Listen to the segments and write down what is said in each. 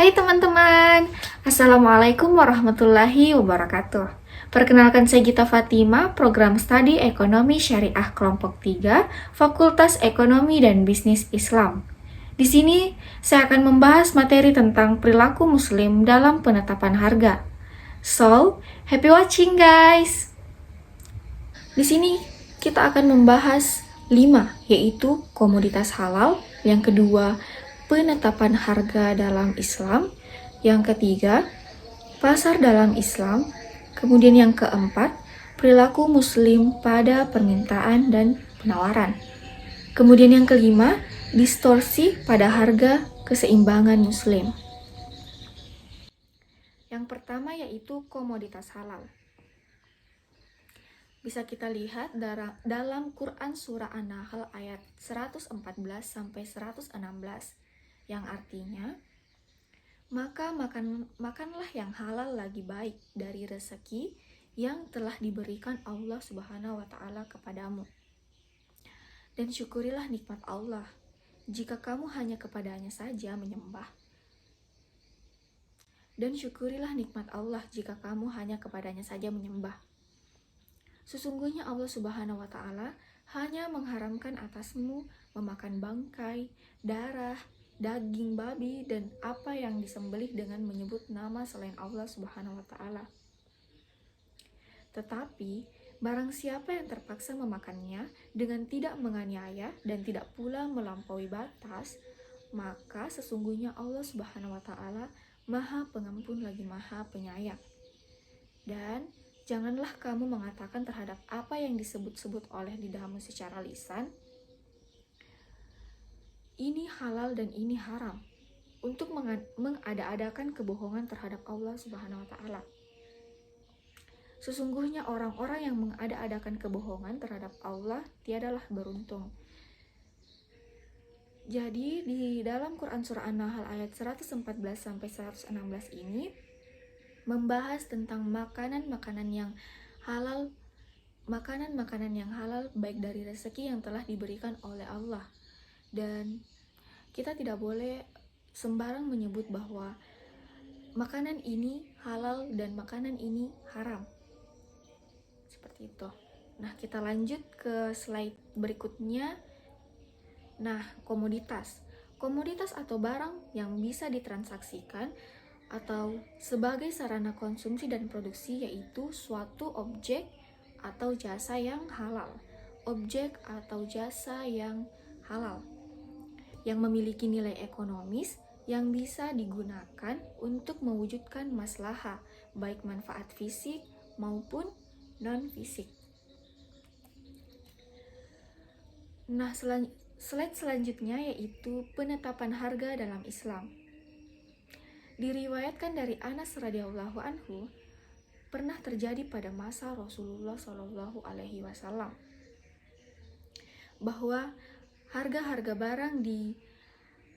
Hai teman-teman, Assalamualaikum warahmatullahi wabarakatuh. Perkenalkan saya Gita Fatima, Program Studi Ekonomi Syariah Kelompok 3, Fakultas Ekonomi dan Bisnis Islam. Di sini saya akan membahas materi tentang perilaku muslim dalam penetapan harga. So, happy watching guys! Di sini kita akan membahas 5, yaitu komoditas halal, yang kedua, penetapan harga dalam Islam, yang ketiga, pasar dalam Islam, kemudian yang keempat, perilaku muslim pada permintaan dan penawaran. Kemudian yang kelima, distorsi pada harga keseimbangan muslim. Yang pertama yaitu komoditas halal. Bisa kita lihat dalam Quran Surah An-Nahl ayat 114 sampai 116 yang artinya, maka makanlah yang halal lagi baik dari rezeki yang telah diberikan Allah Subhanahu wa Ta'ala kepadamu. Dan syukurilah nikmat Allah jika kamu hanya kepadanya saja menyembah. Dan syukurilah nikmat Allah jika kamu hanya kepadanya saja menyembah. Sesungguhnya Allah Subhanahu wa Ta'ala hanya mengharamkan atasmu memakan bangkai, darah, daging babi, dan apa yang disembelih dengan menyebut nama selain Allah Subhanahu wa Ta'ala. Tetapi, barang siapa yang terpaksa memakannya dengan tidak menganiaya dan tidak pula melampaui batas, maka sesungguhnya Allah Subhanahu wa Ta'ala Maha Pengampun lagi Maha Penyayang. Dan janganlah kamu mengatakan terhadap apa yang disebut-sebut oleh lidahmu secara lisan, ini halal dan ini haram, untuk mengada-adakan kebohongan terhadap Allah Subhanahu wa Ta'ala. Sesungguhnya orang-orang yang mengada-adakan kebohongan terhadap Allah tiadalah beruntung. Jadi di dalam Quran Surah An-Nahl ayat 114 sampai 116 ini membahas tentang makanan-makanan yang halal, makanan-makanan yang halal baik dari rezeki yang telah diberikan oleh Allah. Dan kita tidak boleh sembarang menyebut bahwa makanan ini halal dan makanan ini haram. Seperti itu. Nah, kita lanjut ke slide berikutnya. Nah, komoditas. Komoditas atau barang yang bisa ditransaksikan atau sebagai sarana konsumsi dan produksi, yaitu suatu objek atau jasa yang halal. Objek atau jasa yang halal yang memiliki nilai ekonomis yang bisa digunakan untuk mewujudkan maslahah, baik manfaat fisik maupun non-fisik. Nah, slide selanjutnya yaitu penetapan harga dalam Islam. Diriwayatkan dari Anas radhiyallahu anhu, pernah terjadi pada masa Rasulullah Shallallahu alaihi wasallam bahwa harga-harga barang di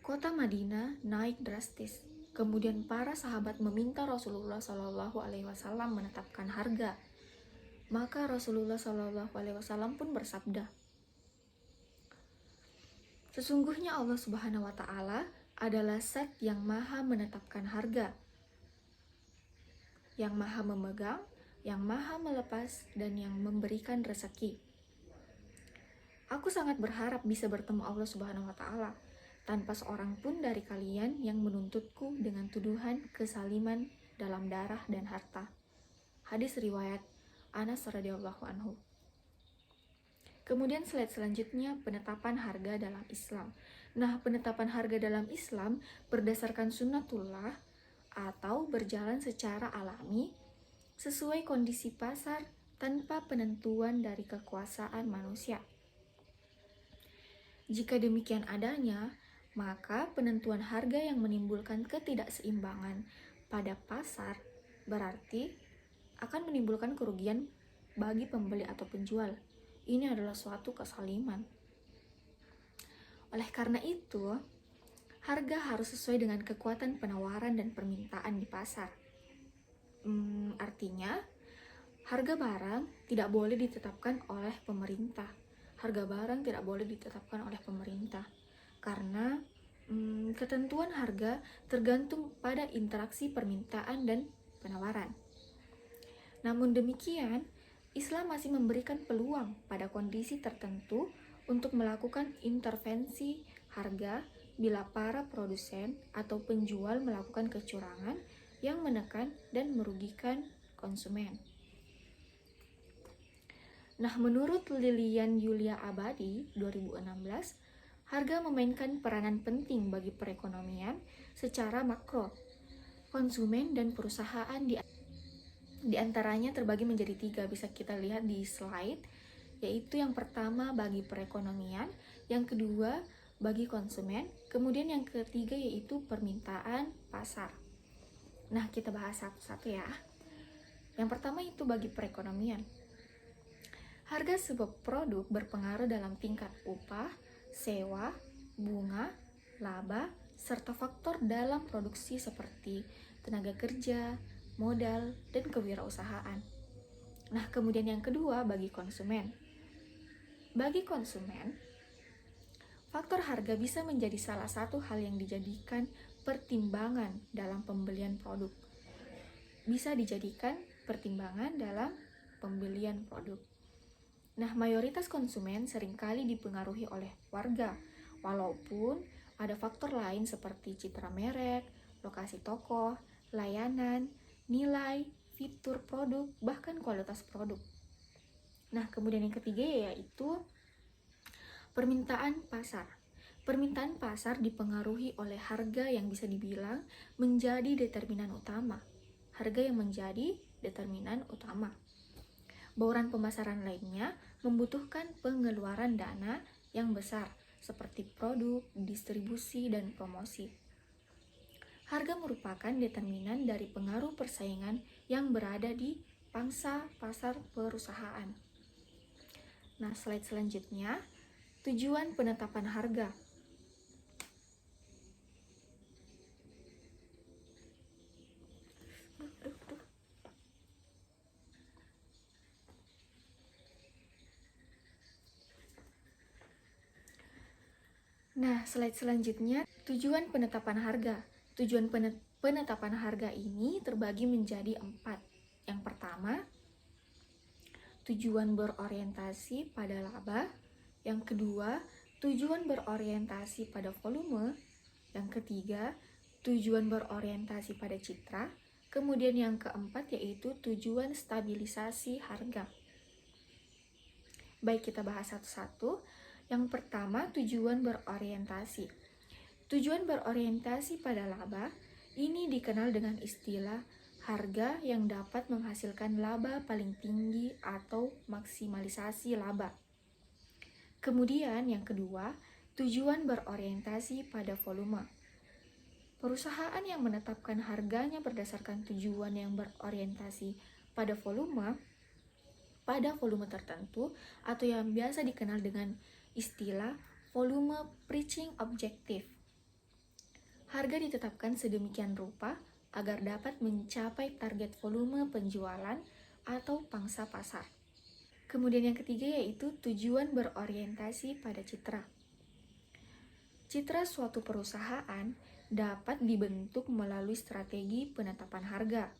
kota Madinah naik drastis. Kemudian para sahabat meminta Rasulullah Shallallahu alaihi wasallam menetapkan harga. Maka Rasulullah Shallallahu alaihi wasallam pun bersabda, sesungguhnya Allah Subhanahu wa Ta'ala adalah Zat yang Maha menetapkan harga, yang Maha memegang, yang Maha melepas, dan yang memberikan rezeki. Aku sangat berharap bisa bertemu Allah Subhanahu wa Ta'ala tanpa seorang pun dari kalian yang menuntutku dengan tuduhan kesaliman dalam darah dan harta. Hadis riwayat Anas radhiyallahu anhu. Kemudian slide selanjutnya, penetapan harga dalam Islam. Nah, penetapan harga dalam Islam berdasarkan sunnatullah atau berjalan secara alami sesuai kondisi pasar tanpa penentuan dari kekuasaan manusia. Jika demikian adanya, maka penentuan harga yang menimbulkan ketidakseimbangan pada pasar berarti akan menimbulkan kerugian bagi pembeli atau penjual. Ini adalah suatu kesaliman. Oleh karena itu, harga harus sesuai dengan kekuatan penawaran dan permintaan di pasar. Artinya, harga barang tidak boleh ditetapkan oleh pemerintah. Harga barang tidak boleh ditetapkan oleh pemerintah karena ketentuan harga tergantung pada interaksi permintaan dan penawaran. Namun demikian, Islam masih memberikan peluang pada kondisi tertentu untuk melakukan intervensi harga bila para produsen atau penjual melakukan kecurangan yang menekan dan merugikan konsumen. Nah, menurut Lilian Yulia Abadi 2016, harga memainkan peranan penting bagi perekonomian secara makro. Konsumen dan perusahaan di antaranya terbagi menjadi 3, bisa kita lihat di slide, yaitu yang pertama bagi perekonomian, yang kedua bagi konsumen, kemudian yang ketiga yaitu permintaan pasar. Nah, kita bahas satu-satu ya. Yang pertama itu bagi perekonomian. Harga sebuah produk berpengaruh dalam tingkat upah, sewa, bunga, laba, serta faktor dalam produksi seperti tenaga kerja, modal, dan kewirausahaan. Nah, kemudian yang kedua bagi konsumen. Bagi konsumen, faktor harga bisa menjadi salah satu hal yang dijadikan pertimbangan dalam pembelian produk. Bisa dijadikan pertimbangan dalam pembelian produk. Nah, mayoritas konsumen seringkali dipengaruhi oleh warga, walaupun ada faktor lain seperti citra merek, lokasi toko, layanan, nilai, fitur produk, bahkan kualitas produk. Nah, kemudian yang ketiga yaitu permintaan pasar. Permintaan pasar dipengaruhi oleh harga yang bisa dibilang menjadi determinan utama. Harga yang menjadi determinan utama. Bauran pemasaran lainnya membutuhkan pengeluaran dana yang besar, seperti produk, distribusi, dan promosi. Harga merupakan determinan dari pengaruh persaingan yang berada di pangsa pasar perusahaan. Nah, slide selanjutnya, tujuan penetapan harga. Nah, slide selanjutnya, tujuan penetapan harga. Tujuan penetapan harga ini terbagi menjadi 4. Yang pertama, tujuan berorientasi pada laba. Yang kedua, tujuan berorientasi pada volume. Yang ketiga, tujuan berorientasi pada citra. Kemudian yang keempat yaitu tujuan stabilisasi harga. Baik, kita bahas satu-satu. Yang pertama, tujuan berorientasi. Tujuan berorientasi pada laba ini dikenal dengan istilah harga yang dapat menghasilkan laba paling tinggi atau maksimalisasi laba. Kemudian yang kedua, tujuan berorientasi pada volume. Perusahaan yang menetapkan harganya berdasarkan tujuan yang berorientasi pada volume tertentu atau yang biasa dikenal dengan istilah volume pricing objective. Harga ditetapkan sedemikian rupa agar dapat mencapai target volume penjualan atau pangsa pasar. Kemudian yang ketiga yaitu tujuan berorientasi pada citra. Citra suatu perusahaan dapat dibentuk melalui strategi penetapan harga.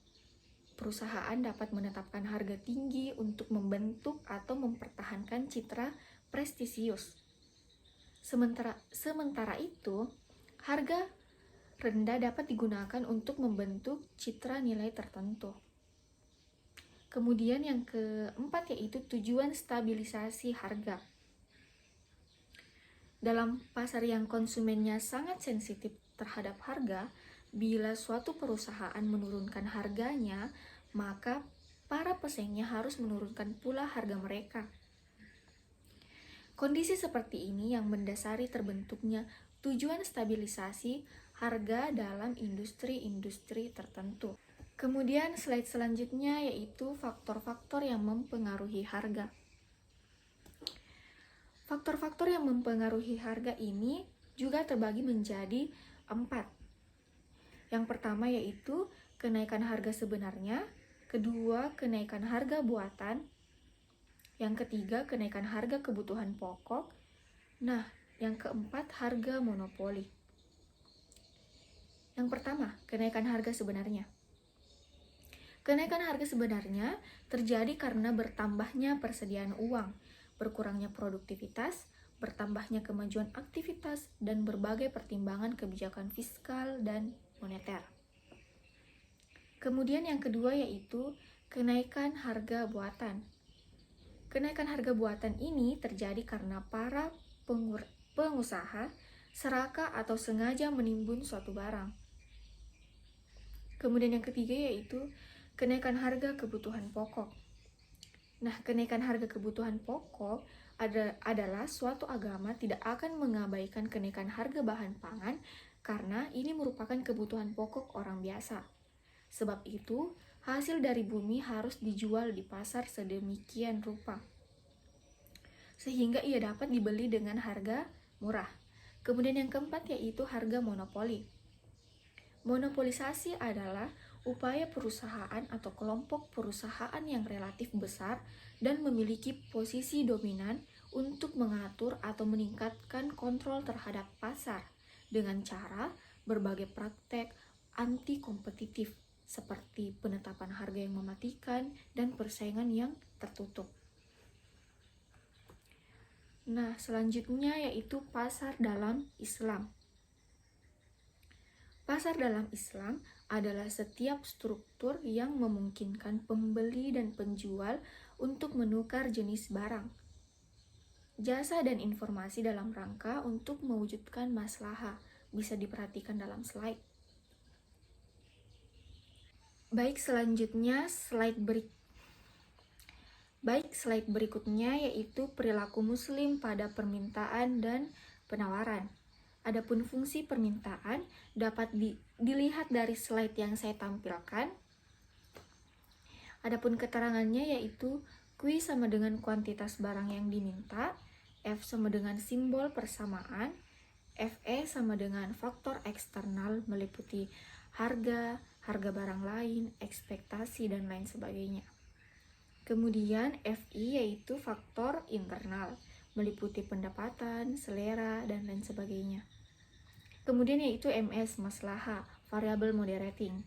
Perusahaan dapat menetapkan harga tinggi untuk membentuk atau mempertahankan citra prestisius. Sementara itu, harga rendah dapat digunakan untuk membentuk citra nilai tertentu. Kemudian yang keempat yaitu tujuan stabilisasi harga. Dalam pasar yang konsumennya sangat sensitif terhadap harga, Bila suatu perusahaan menurunkan harganya, maka para pesaingnya harus menurunkan pula harga mereka. Kondisi seperti ini yang mendasari terbentuknya tujuan stabilisasi harga dalam industri-industri tertentu. Kemudian slide selanjutnya yaitu faktor-faktor yang mempengaruhi harga. Faktor-faktor yang mempengaruhi harga ini juga terbagi menjadi 4. Yang pertama yaitu kenaikan harga sebenarnya, kedua kenaikan harga buatan, yang ketiga kenaikan harga kebutuhan pokok, nah yang keempat harga monopoli. Yang pertama, kenaikan harga sebenarnya. Kenaikan harga sebenarnya terjadi karena bertambahnya persediaan uang, berkurangnya produktivitas, bertambahnya kemajuan aktivitas, dan berbagai pertimbangan kebijakan fiskal dan moneter. Kemudian yang kedua yaitu kenaikan harga buatan. Kenaikan harga buatan ini terjadi karena para pengusaha serakah atau sengaja menimbun suatu barang. Kemudian yang ketiga yaitu kenaikan harga kebutuhan pokok. Nah, kenaikan harga kebutuhan pokok adalah suatu agama tidak akan mengabaikan kenaikan harga bahan pangan karena ini merupakan kebutuhan pokok orang biasa. Sebab itu, hasil dari bumi harus dijual di pasar sedemikian rupa, sehingga ia dapat dibeli dengan harga murah. Kemudian yang keempat yaitu harga monopoli. Monopolisasi adalah upaya perusahaan atau kelompok perusahaan yang relatif besar dan memiliki posisi dominan untuk mengatur atau meningkatkan kontrol terhadap pasar dengan cara berbagai praktek anti-kompetitif seperti penetapan harga yang mematikan dan persaingan yang tertutup. Nah, selanjutnya yaitu pasar dalam Islam. Pasar dalam Islam adalah setiap struktur yang memungkinkan pembeli dan penjual untuk menukar jenis barang, jasa dan informasi dalam rangka untuk mewujudkan maslahah. Bisa diperhatikan dalam slide. Baik, slide berikutnya yaitu perilaku muslim pada permintaan dan penawaran. Adapun fungsi permintaan dapat dilihat dari slide yang saya tampilkan. Adapun keterangannya yaitu Q sama dengan kuantitas barang yang diminta, F sama dengan simbol persamaan, FE sama dengan faktor eksternal meliputi harga barang lain, ekspektasi, dan lain sebagainya. Kemudian FI yaitu faktor internal meliputi pendapatan, selera, dan lain sebagainya. Kemudian yaitu MS, maslahah, variabel moderating,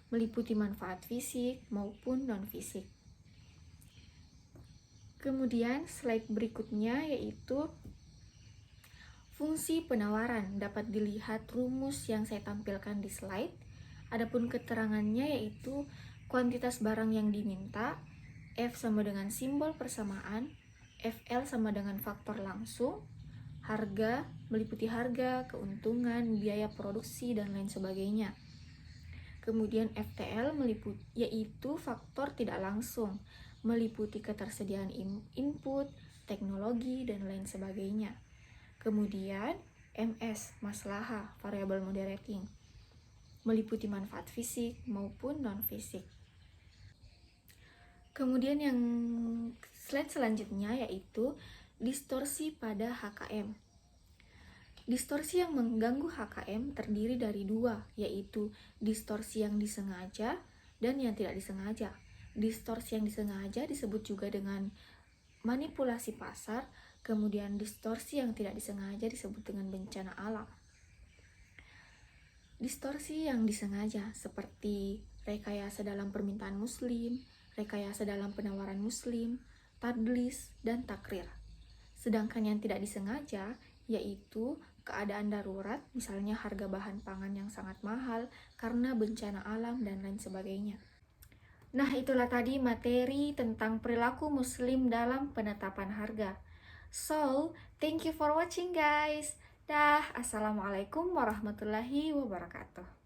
meliputi manfaat fisik maupun non-fisik. Kemudian slide berikutnya yaitu fungsi penawaran. Dapat dilihat rumus yang saya tampilkan di slide. Adapun keterangannya yaitu kuantitas barang yang diminta, F sama dengan simbol persamaan, FL sama dengan faktor langsung, harga meliputi harga, keuntungan, biaya produksi, dan lain sebagainya. Kemudian FTL yaitu faktor tidak langsung, meliputi ketersediaan input, teknologi, dan lain sebagainya. Kemudian MS, maslahah, variabel moderating, meliputi manfaat fisik maupun non-fisik. Kemudian yang slide selanjutnya yaitu distorsi pada HKM. Distorsi yang mengganggu HKM terdiri dari dua, yaitu distorsi yang disengaja dan yang tidak disengaja. Distorsi yang disengaja disebut juga dengan manipulasi pasar, kemudian distorsi yang tidak disengaja disebut dengan bencana alam. Distorsi yang disengaja seperti rekayasa dalam permintaan muslim, rekayasa dalam penawaran muslim, tadlis, dan takrir. Sedangkan yang tidak disengaja yaitu keadaan darurat, misalnya harga bahan pangan yang sangat mahal karena bencana alam dan lain sebagainya. Nah, itulah tadi materi tentang perilaku muslim dalam penetapan harga. So, thank you for watching guys. Dah, assalamualaikum warahmatullahi wabarakatuh.